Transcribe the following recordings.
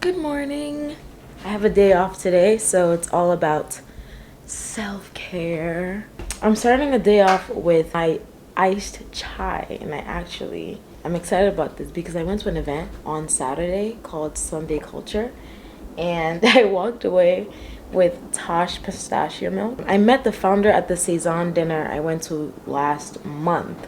Good morning. I have a day off today, so it's all about self-care. I'm starting the day off with my iced chai, and I'm excited about this because I went to an event on Saturday called Sunday Culture, and I walked away with Tosh pistachio milk. I met the founder at the Cezanne dinner I went to last month.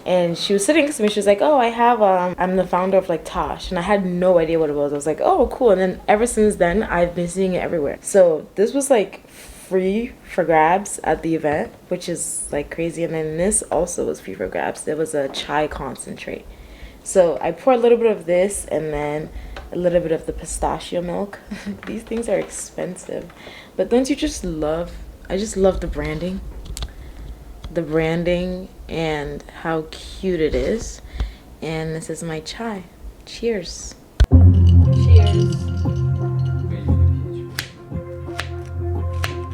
And she was sitting next to me. She was like, "Oh, I'm the founder of like Tosh," and I had no idea what it was. I was like, "Oh, cool." And then ever since then, I've been seeing it everywhere. So this was like free for grabs at the event, which is like crazy. And then this also was free for grabs. There was a chai concentrate. So I pour a little bit of this and then a little bit of the pistachio milk. These things are expensive, but don't you just love? I just love the branding. And how cute it is. And this is my chai. Cheers. Cheers.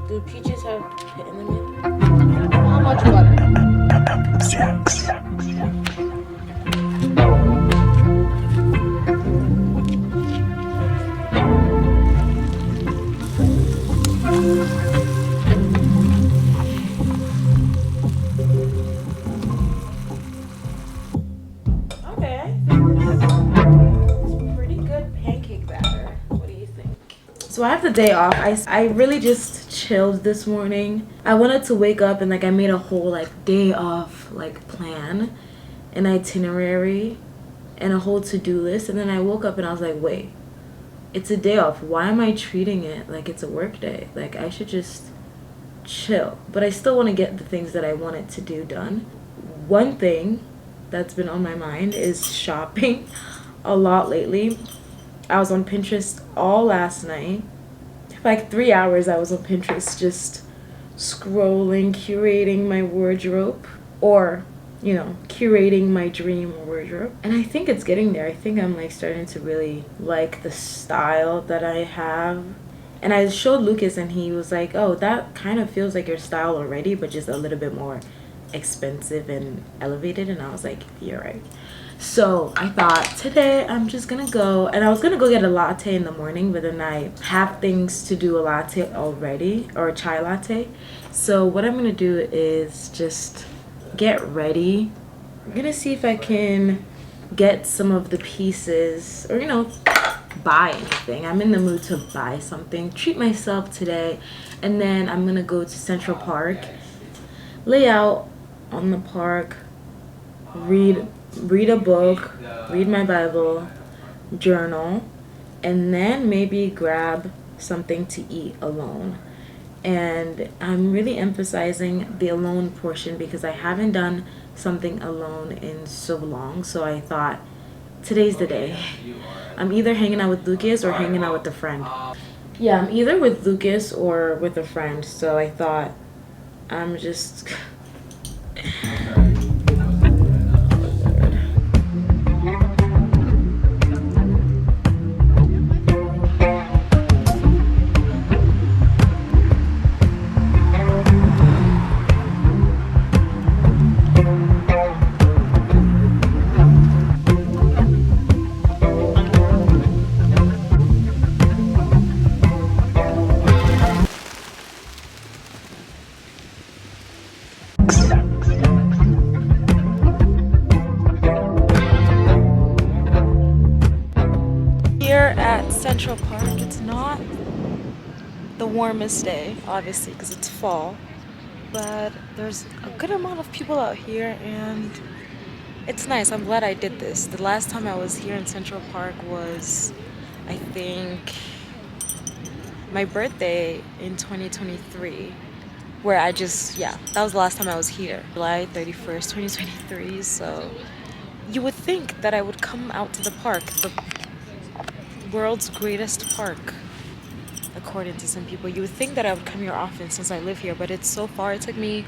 Do peaches have pit in the middle? How much butter? Six. So I have the day off. I really just chilled this morning. I wanted to wake up and like I made a whole like day off like plan, an itinerary, and a whole to-do list. And then I woke up and I was like, wait, it's a day off. Why am I treating it like it's a work day? Like I should just chill. But I still want to get the things that I wanted to do done. One thing that's been on my mind is shopping a lot lately. I was on Pinterest all last night. For like 3 hours I was on Pinterest just scrolling, curating my wardrobe, or, you know, curating my dream wardrobe. And I think it's getting there. I think I'm like starting to really like the style that I have. And I showed Lucas and he was like, "Oh, that kind of feels like your style already, but just a little bit more expensive and elevated." And I was like, "You're right." So I thought today I'm just gonna go, and I was gonna go get a latte in the morning, but then I have things to do a latte already, or a chai latte. So what I'm gonna do is just get ready. I'm gonna see if I can get some of the pieces, or, you know, buy anything. I'm in the mood to buy something, treat myself today. And then I'm gonna go to Central Park, lay out on the park, read a book, read my Bible, journal, and then maybe grab something to eat alone. And I'm really emphasizing the alone portion because I haven't done something alone in so long. So I thought today's the day. I'm either hanging out with Lucas or hanging out with a friend. Yeah, I'm either with Lucas or with a friend. So I thought I'm just... At Central Park, it's not the warmest day, obviously, because it's fall, but there's a good amount of people out here and it's nice. I'm glad I did this. The last time I was here in Central Park was, I think, my birthday in 2023, where that was the last time I was here, July 31st, 2023. So you would think that I would come out to the park, the world's greatest park, according to some people. You would think that I would come here often since I live here, but it's so far. It took me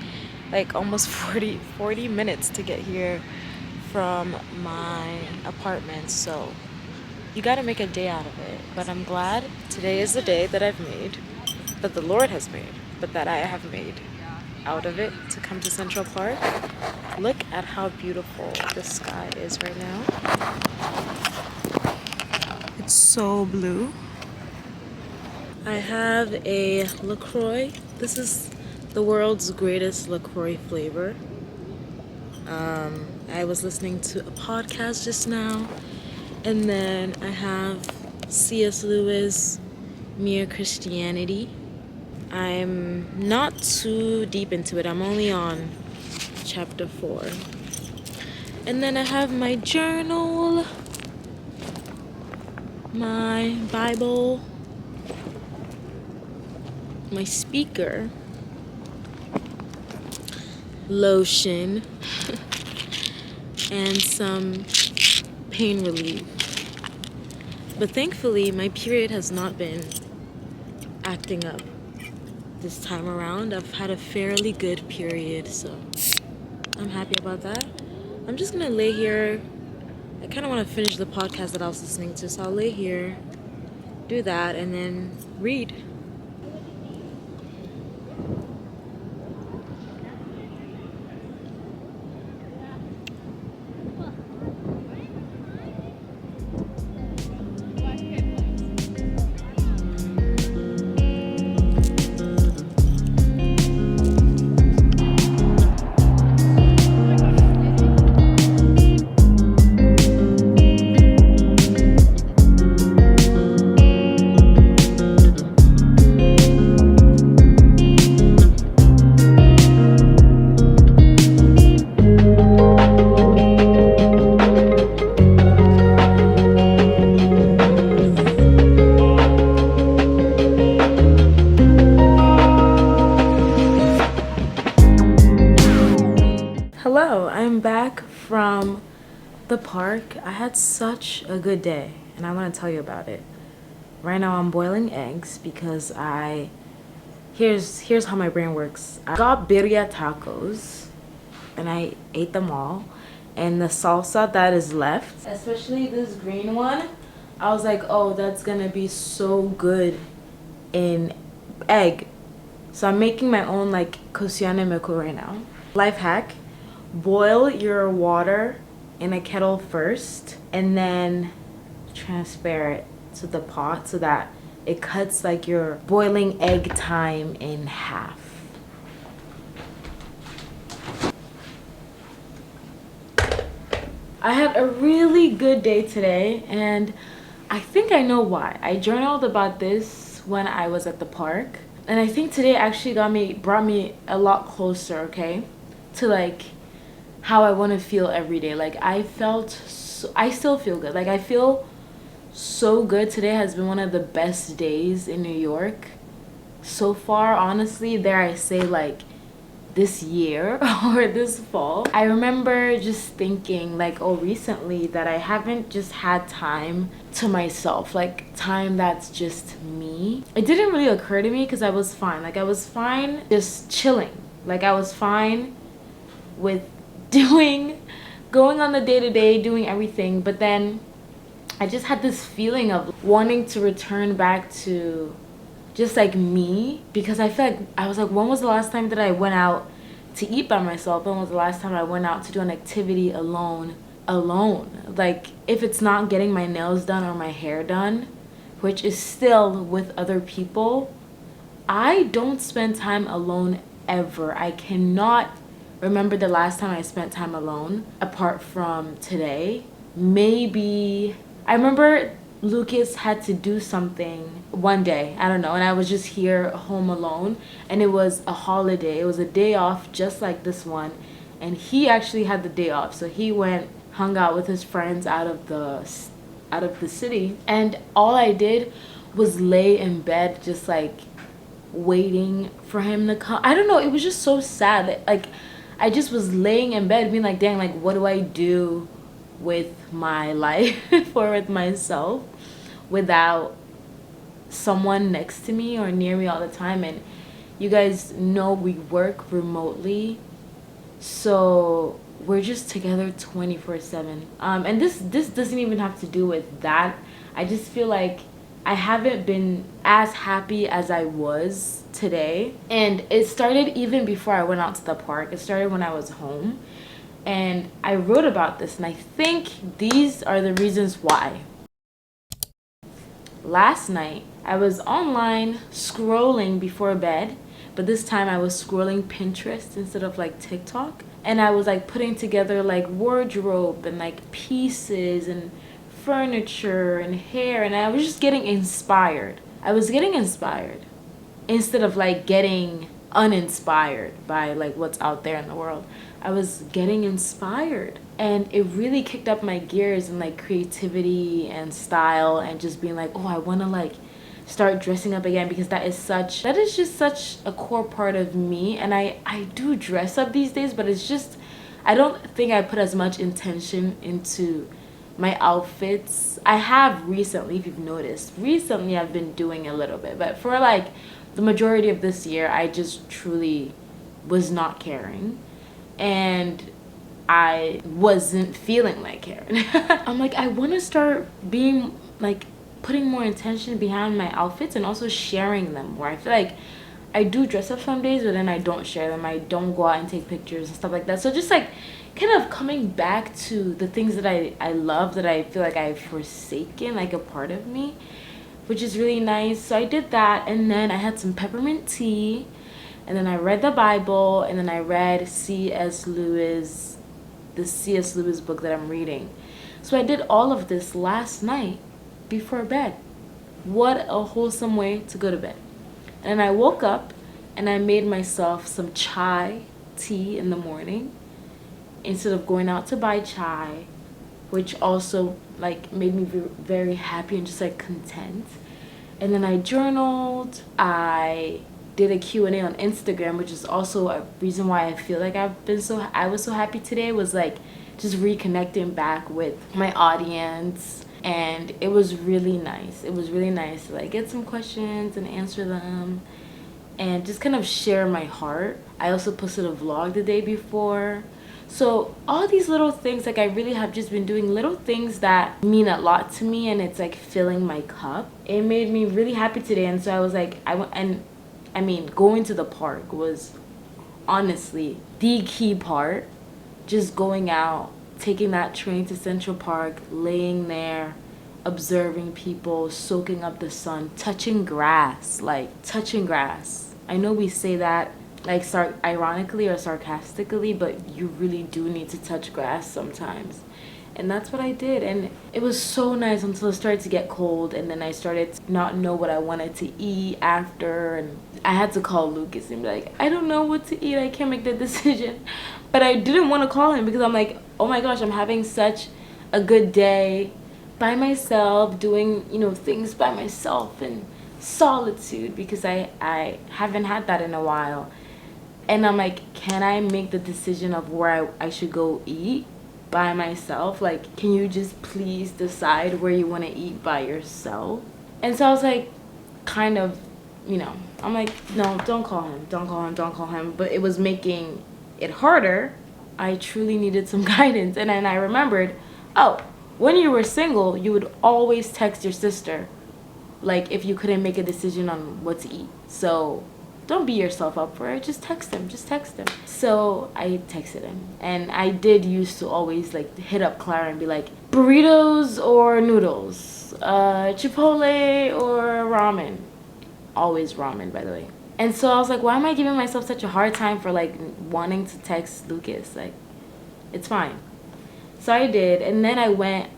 like almost 40 minutes to get here from my apartment. So you got to make a day out of it. But I'm glad today is the day that I've made, that the Lord has made, but that I have made out of it to come to Central Park. Look at how beautiful the sky is right now. It's so blue. I have a LaCroix. This is the world's greatest LaCroix flavor. I was listening to a podcast just now. And then I have C.S. Lewis, Mere Christianity. I'm not too deep into it. I'm only on chapter 4. And then I have my journal, my Bible, my speaker, lotion, and some pain relief. But thankfully, my period has not been acting up this time around. I've had a fairly good period, so I'm happy about that. I'm just gonna lay here. I kind of want to finish the podcast that I was listening to, so I'll lay here, do that, and then read. Hello, I'm back from the park. I had such a good day, and I want to tell you about it. Right now I'm boiling eggs because here's how my brain works. I got birria tacos, and I ate them all. And the salsa that is left, especially this green one, I was like, oh, that's gonna be so good in egg. So I'm making my own like cociane meko right now. Life hack. Boil your water in a kettle first and then transfer it to the pot so that it cuts like your boiling egg time in half. I had a really good day today, and I think I know why. I journaled about this when I was at the park, and I think today actually brought me a lot closer, okay, to like how I want to feel every day. Like I still feel good. Like I feel so good. Today has been one of the best days in New York so far, honestly. Dare I say, like this year or this fall. I remember just thinking like, oh, recently that I haven't just had time to myself, like time that's just me. It didn't really occur to me because I was fine. Like I was fine just chilling. Like I was fine with going on the day-to-day, doing everything. But then I just had this feeling of wanting to return back to just like me, because I feel like I was like, when was the last time that I went out to eat by myself? When was the last time I went out to do an activity alone? Like if it's not getting my nails done or my hair done, which is still with other people, I don't spend time alone ever. I cannot remember the last time I spent time alone apart from today. Maybe I remember Lucas had to do something one day, I don't know, and I was just here home alone, and it was a holiday. It was a day off just like this one, and he actually had the day off, so he went, hung out with his friends out of the city, and all I did was lay in bed just like waiting for him to come. I don't know, it was just so sad. Like I just was laying in bed being like, dang, like what do I do with my life or with myself without someone next to me or near me all the time? And you guys know we work remotely, so we're just together 24/7. And this doesn't even have to do with that. I just feel like I haven't been as happy as I was today. And it started even before I went out to the park. It started when I was home. And I wrote about this, and I think these are the reasons why. last night I was online scrolling before bed, but this time I was scrolling Pinterest instead of like TikTok. And I was like putting together like wardrobe and like pieces and furniture and hair, and I was just getting inspired. I was getting inspired instead of like getting uninspired by like what's out there in the world. I was getting inspired, and it really kicked up my gears and like creativity and style, and just being like, oh, I want to like start dressing up again, because that is just such a core part of me. And I do dress up these days, but it's just, I don't think I put as much intention into my outfits. I have recently, if you've noticed, recently I've been doing a little bit, but for like the majority of this year I just truly was not caring, and I wasn't feeling like caring. I'm like, I want to start being like putting more intention behind my outfits and also sharing them more. I feel like I do dress up some days, but then I don't share them. I don't go out and take pictures and stuff like that. So just like kind of coming back to the things that I love, that I feel like I've forsaken, like a part of me, which is really nice. So I did that, and then I had some peppermint tea, and then I read the Bible, and then I read C.S. Lewis, the C.S. Lewis book that I'm reading. So I did all of this last night before bed. What a wholesome way to go to bed. And I woke up and I made myself some chai tea in the morning instead of going out to buy chai, which also like made me very happy and just like content. And then I journaled. I did a Q&A on Instagram, which is also a reason why I feel like I was so happy today, was like just reconnecting back with my audience. And it was really nice. It was really nice to like get some questions and answer them and just kind of share my heart. I also posted a vlog the day before. So all these little things, like I really have just been doing little things that mean a lot to me, and it's like filling my cup. It made me really happy today. And so I was like, going to the park was honestly the key part. Just going out, taking that train to Central Park, laying there, observing people, soaking up the sun, touching grass. I know we say that like ironically or sarcastically, but you really do need to touch grass sometimes. And that's what I did, and it was so nice until it started to get cold, and then I started to not know what I wanted to eat after, and I had to call Lucas and be like, I don't know what to eat, I can't make the decision. But I didn't want to call him because I'm like, oh my gosh, I'm having such a good day by myself, doing things by myself in solitude, because I haven't had that in a while. And I'm like, can I make the decision of where I should go eat by myself? Like, can you just please decide where you want to eat by yourself? And so I was like, kind of, I'm like, no, don't call him. But it was making it harder. I truly needed some guidance. And then I remembered, oh, when you were single, you would always text your sister, like, if you couldn't make a decision on what to eat. So don't beat yourself up for it. Just text him. So I texted him. And I did used to always like hit up Clara and be like, burritos or noodles? Chipotle or ramen? Always ramen, by the way. And so I was like, why am I giving myself such a hard time for like wanting to text Lucas? Like, it's fine. So I did. And then I went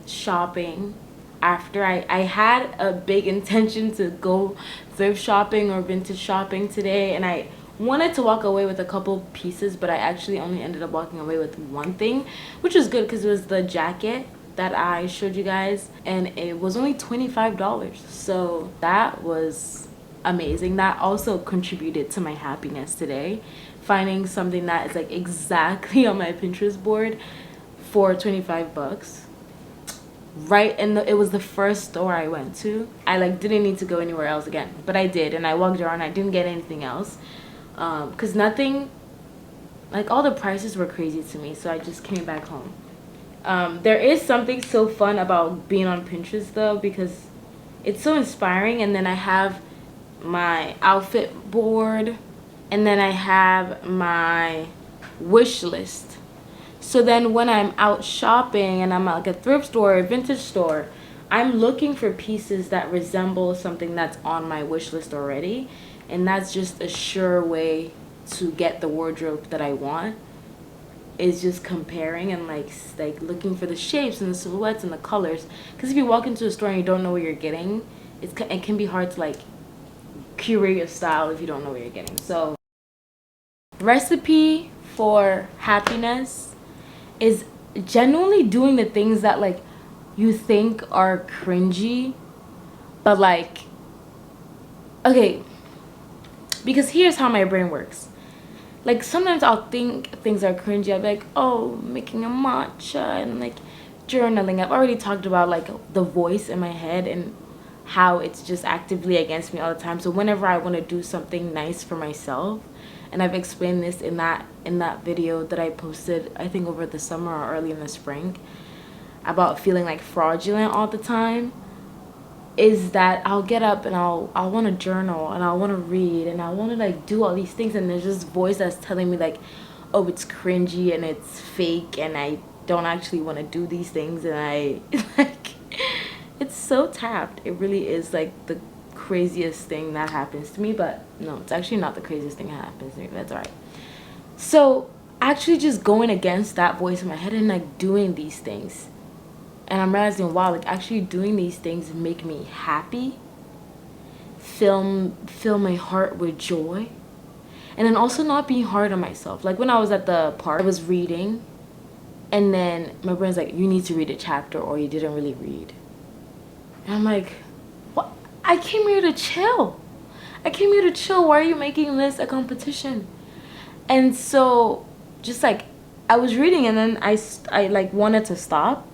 shopping. After I had a big intention to go thrift shopping or vintage shopping today, and I wanted to walk away with a couple pieces, but I actually only ended up walking away with one thing, which was good because it was the jacket that I showed you guys, and it was only $25. So that was amazing. That also contributed to my happiness today, finding something that is like exactly on my Pinterest board for $25. Right, and it was the first store I went to. I like didn't need to go anywhere else again, but I did, and I walked around. I didn't get anything else because nothing, like, all the prices were crazy to me, so I just came back home. There is something so fun about being on Pinterest though, because it's so inspiring. And then I have my outfit board, and then I have my wish list. So then when I'm out shopping and I'm at like a thrift store or a vintage store, I'm looking for pieces that resemble something that's on my wish list already, and that's just a sure way to get the wardrobe that I want, is just comparing and like looking for the shapes and the silhouettes and the colors. Because if you walk into a store and you don't know what you're getting, it can be hard to like curate your style if you don't know what you're getting. So recipe for happiness is genuinely doing the things that like you think are cringy, but like, okay, because here's how my brain works. Like, sometimes I'll think things are cringy. I'll be like, oh, making a matcha and, like, journaling. I've already talked about, like, the voice in my head and how it's just actively against me all the time. So whenever I want to do something nice for myself, and I've explained this in that video that I posted, I think, over the summer or early in the spring, about feeling, like, fraudulent all the time, is that I'll get up and I'll want to journal and I'll want to read and I want to like do all these things, and there's this voice that's telling me like, oh, it's cringy and it's fake and I don't actually want to do these things, and I like, it's so tapped. It really is like the craziest thing that happens to me, but no, it's actually not the craziest thing that happens to me. That's all right. So actually just going against that voice in my head and like doing these things, and I'm realizing, wow, like actually doing these things make me happy, fill my heart with joy, and then also not being hard on myself. Like when I was at the park, I was reading, and then my brain's like, you need to read a chapter or you didn't really read. And I'm like, what? I came here to chill. I came here to chill. Why are you making this a competition? And so just like I was reading, and then I like wanted to stop.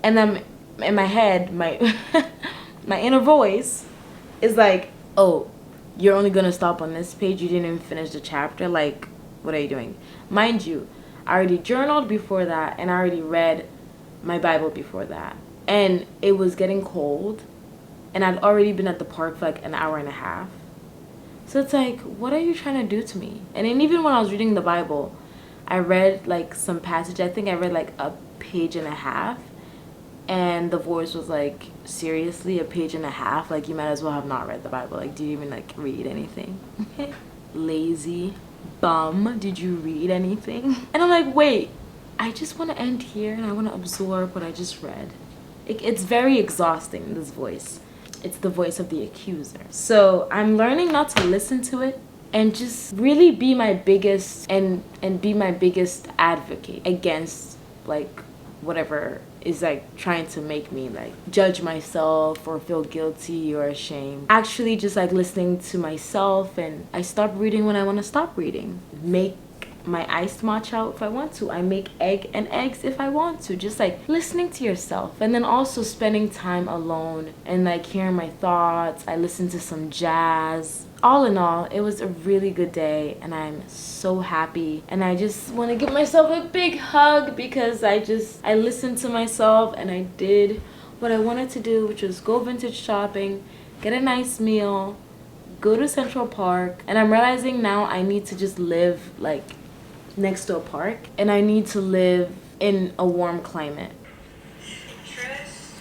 And then in my head, my my inner voice is like, oh, you're only going to stop on this page. You didn't even finish the chapter. Like, what are you doing? Mind you, I already journaled before that, and I already read my Bible before that. And it was getting cold, and I'd already been at the park for like an hour and a half. So it's like, what are you trying to do to me? And then even when I was reading the Bible, I read like some passage. I think I read like a page and a half. And the voice was like, seriously, a page and a half? Like, you might as well have not read the Bible. Like, do you even like read anything? Lazy bum, did you read anything? And I'm like, wait, I just want to end here and I want to absorb what I just read. It's very exhausting, this voice. It's the voice of the accuser. So I'm learning not to listen to it and just really be my biggest and be my biggest advocate against like whatever is like trying to make me like judge myself or feel guilty or ashamed. Actually just like listening to myself, and I stop reading when I want to stop reading. Make my iced matcha if I want to. I make eggs if I want to. Just like listening to yourself, and then also spending time alone and like hearing my thoughts. I listen to some jazz. All in all, it was a really good day, and I'm so happy, and I just want to give myself a big hug because I listened to myself and I did what I wanted to do, which was go vintage shopping, get a nice meal, go to Central Park. And I'm realizing now I need to just live like next to a park, and I need to live in a warm climate. Interest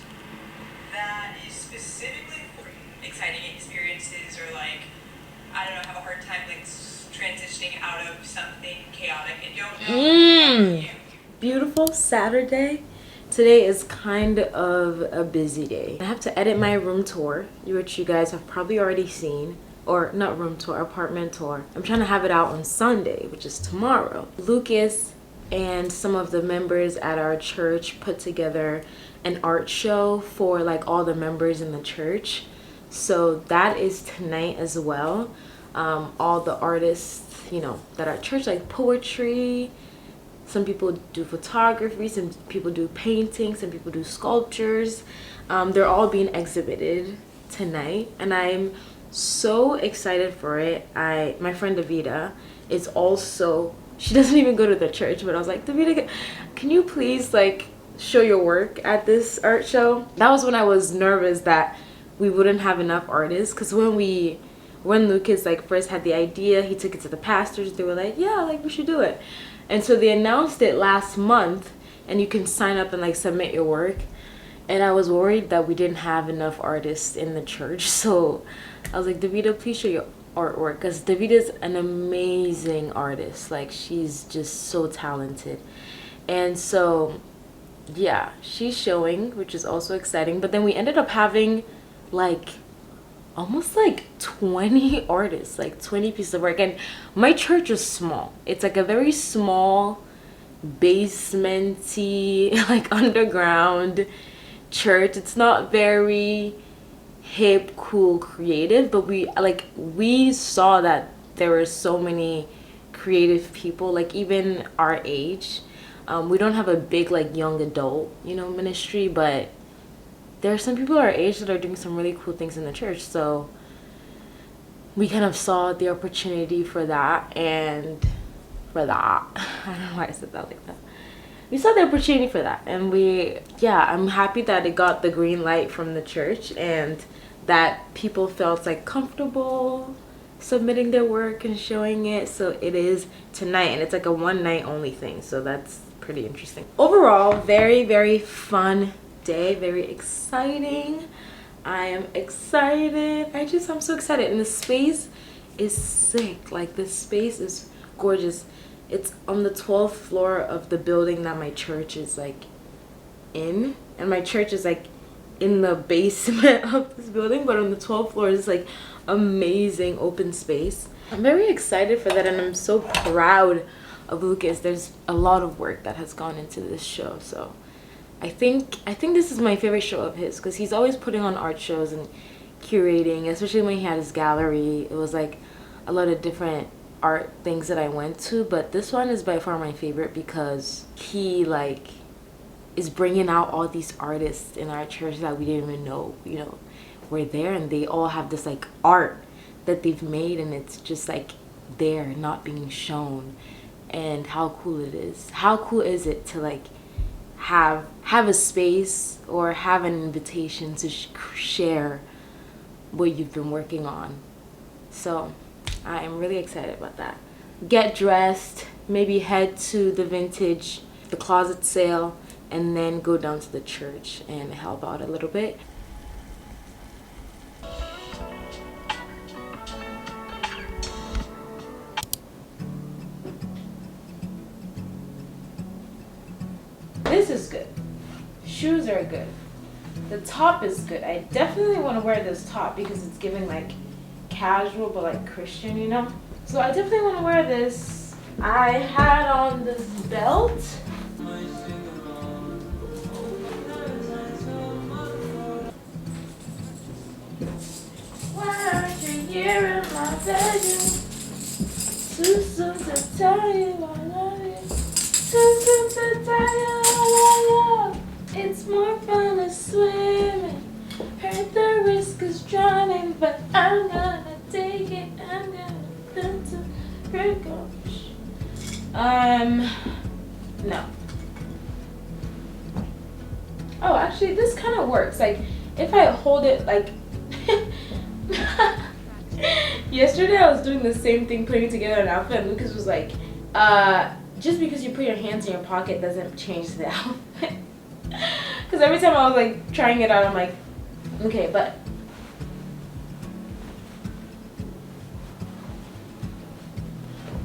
that is specifically for exciting experiences, or like, I don't know, have a hard time like transitioning out of something chaotic and don't know. Beautiful Saturday. Today is kind of a busy day. I have to edit my room tour, which you guys have probably already seen. Or not room tour, apartment tour. I'm trying to have it out on Sunday, which is tomorrow. Lucas and some of the members at our church put together an art show for like all the members in the church. So that is tonight as well. All the artists, you know, that are at church, like poetry. Some people do photography, some people do painting, some people do sculptures. They're all being exhibited tonight, and I'm so excited for it. My friend Davida is also, she doesn't even go to the church, but I was like, Davida, can you please like show your work at this art show? That was when I was nervous that we wouldn't have enough artists, because when Lucas like first had the idea, he took it to the pastors. They were like, yeah, like we should do it. And so they announced it last month, and you can sign up and like submit your work. And I was worried that we didn't have enough artists in the church. So I was like, Davida, please show your artwork. Because Davida's an amazing artist. Like, she's just so talented. And so, yeah, she's showing, which is also exciting. But then we ended up having, like, almost like 20 artists, like 20 pieces of work. And my church is small. It's like a very small, basementy, like underground church. It's not very hip, cool, creative, but we saw that there were so many creative people, like even our age. We don't have a big like young adult, ministry, but there are some people our age that are doing some really cool things in the church. So we kind of saw the opportunity for that, and for that, I don't know why I said that like that. We saw the opportunity for that, and I'm happy that it got the green light from the church and that people felt like comfortable submitting their work and showing it. So it is tonight, and it's like a one night only thing, so that's pretty interesting. Overall, very, very fun day, very exciting. I am excited. I'm so excited, and the space is sick. Like, the space is gorgeous. It's on the 12th floor of the building that my church is like in, and my church is like in the basement of this building, but on the 12th floor is like amazing open space. I'm very excited for that, and I'm so proud of Lucas. There's a lot of work that has gone into this show, so I think this is my favorite show of his, because he's always putting on art shows and curating, especially when he had his gallery. It was like a lot of different art things that I went to, but this one is by far my favorite because he like is bringing out all these artists in our church that we didn't even know were there, and they all have this like art that they've made, and it's just like there, not being shown. And how cool it is. How cool is it to like have a space or have an invitation to share what you've been working on? So I am really excited about that. Get dressed, maybe head to the closet sale, and then go down to the church and help out a little bit. This is good. Shoes are good. The top is good. I definitely want to wear this top because it's giving like casual but like Christian, So I definitely want to wear this. I had on this belt. Why aren't you here in my bedroom? Too soon to tell you I love you. Too soon to tell you I love you. It's more fun than swimming. Heard the risk is drowning, but I'm gonna take it. I'm gonna build to no. Oh, actually, this kind of works. Like, if I hold it like yesterday, I was doing the same thing, putting together an outfit, and Lucas was like, just because you put your hands in your pocket doesn't change the outfit. Because every time I was like trying it out, I'm like, okay, but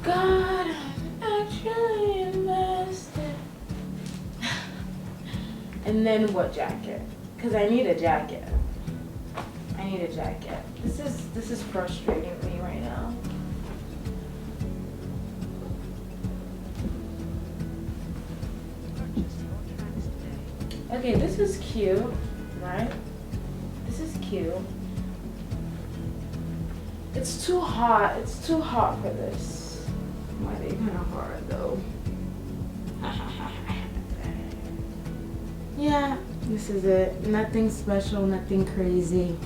God, I'm actually invested. And then what jacket? Because I need a jacket. This is frustrating me right now. Okay, this is cute, right? This is cute. It's too hot. It's too hot for this. Why are they kind of hard though? Yeah, this is it. Nothing special, nothing crazy.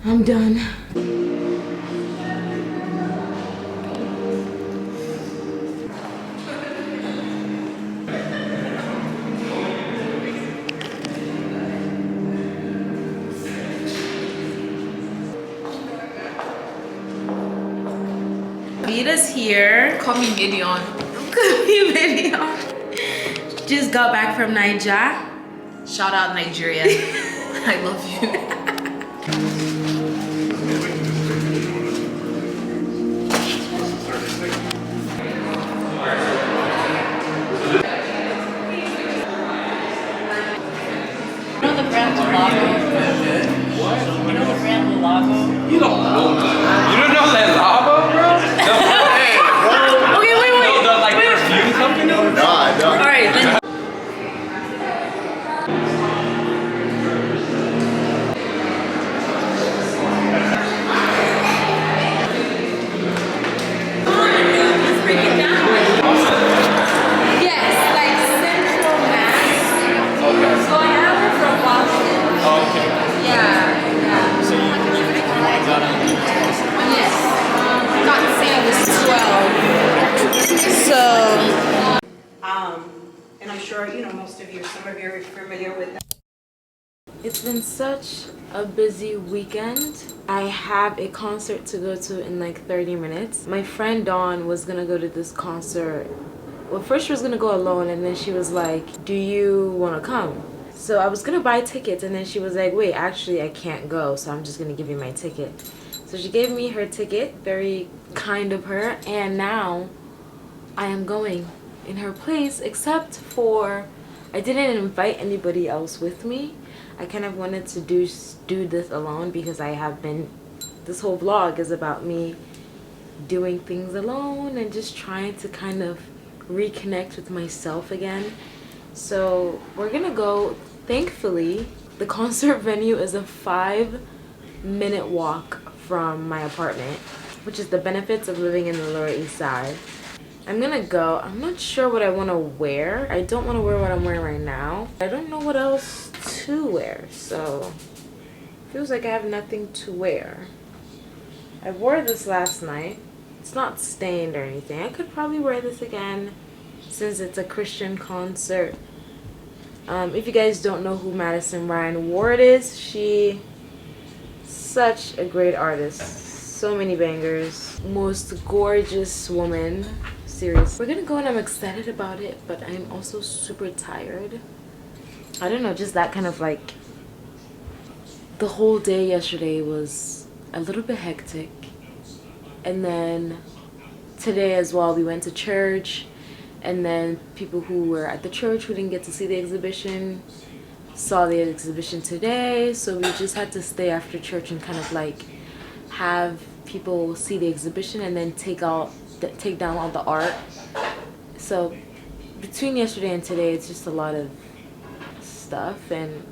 I'm done. Vita's here. Call me Midian. Call me Midian. Just got back from Niger. Shout out Nigeria. I love you. You know the brand Lavo? You know the brand Lavo? You don't know. You don't know that lava, bro? No. Okay, wait. No, the like perfume company? No, I don't. Alright, then. Yes, like Central Mass. Okay. So I have her from Boston. Okay. Yeah. So you got Yes. Not to say I was 12. So. And I'm sure, you know, most of you, some of you are familiar with that. It's been such a busy weekend. I have a concert to go to in like 30 minutes. My friend Dawn was gonna go to this concert. Well, first she was gonna go alone, and then she was like, do you wanna come? So I was gonna buy tickets, and then she was like, wait, actually I can't go, so I'm just gonna give you my ticket. So she gave me her ticket, very kind of her, and now I am going in her place, except for I didn't invite anybody else with me. I kind of wanted to do this alone because I have been, this whole vlog is about me doing things alone and just trying to kind of reconnect with myself again. So we're gonna go. Thankfully, the concert venue is a 5-minute walk from my apartment, which is the benefits of living in the Lower East Side. I'm gonna go. I'm not sure what I want to wear. I don't want to wear what I'm wearing right now. I don't know what else to wear, so feels like I have nothing to wear. I wore this last night. It's not stained or anything. I could probably wear this again since it's a Christian concert. If you guys don't know who Madison Ryan Ward is, she such a great artist. So many bangers. Most gorgeous woman. Serious. We're gonna go and I'm excited about it, but I'm also super tired. I don't know, just that kind of like, the whole day yesterday was a little bit hectic. And then today as well, we went to church, and then people who were at the church who didn't get to see the exhibition saw the exhibition today. So we just had to stay after church and kind of like have people see the exhibition and then take down all the art. So between yesterday and today, it's just a lot of stuff, and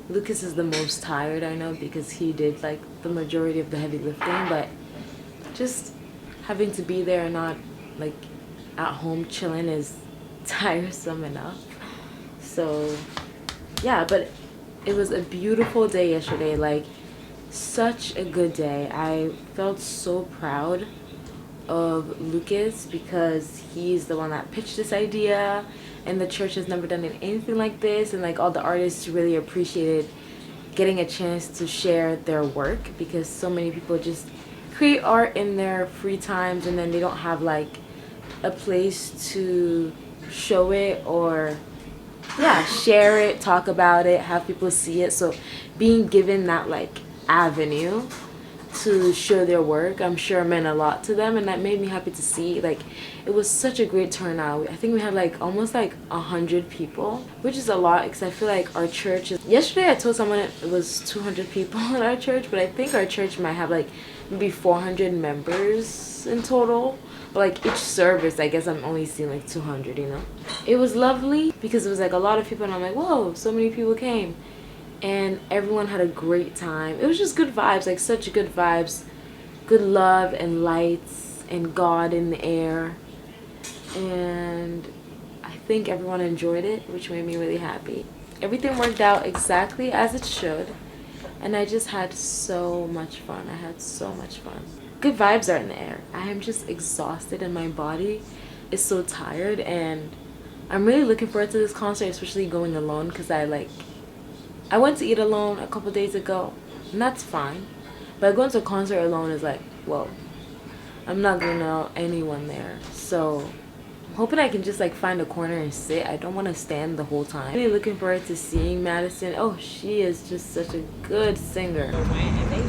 Lucas is the most tired, I know, because he did like the majority of the heavy lifting, but just having to be there and not like at home chilling is tiresome enough. So yeah, but it was a beautiful day yesterday, like such a good day. I felt so proud of Lucas because he's the one that pitched this idea, and the church has never done anything like this, and like all the artists really appreciated getting a chance to share their work, because so many people just create art in their free times and then they don't have like a place to show it or share it, talk about it, have people see it. So being given that like avenue to show their work, I'm sure meant a lot to them, and that made me happy to see. Like, it was such a great turnout. I think we had like almost like 100 people, which is a lot because I feel like our church is, yesterday I told someone it was 200 people in our church, but I think our church might have like maybe 400 members in total. But like each service, I guess I'm only seeing like 200, you know. It was lovely because it was like a lot of people, and I'm like, whoa, so many people came. And everyone had a great time. It was just good vibes, like such good vibes. Good love and lights and God in the air. And I think everyone enjoyed it, which made me really happy. Everything worked out exactly as it should. And I just had so much fun. I had so much fun. Good vibes are in the air. I am just exhausted and my body is so tired. And I'm really looking forward to this concert, especially going alone, because I went to eat alone a couple days ago, and that's fine. But going to a concert alone is like, whoa, I'm not gonna know anyone there. So hoping I can just like find a corner and sit. I don't want to stand the whole time. Really looking forward to seeing Madison. Oh, she is just such a good singer. And they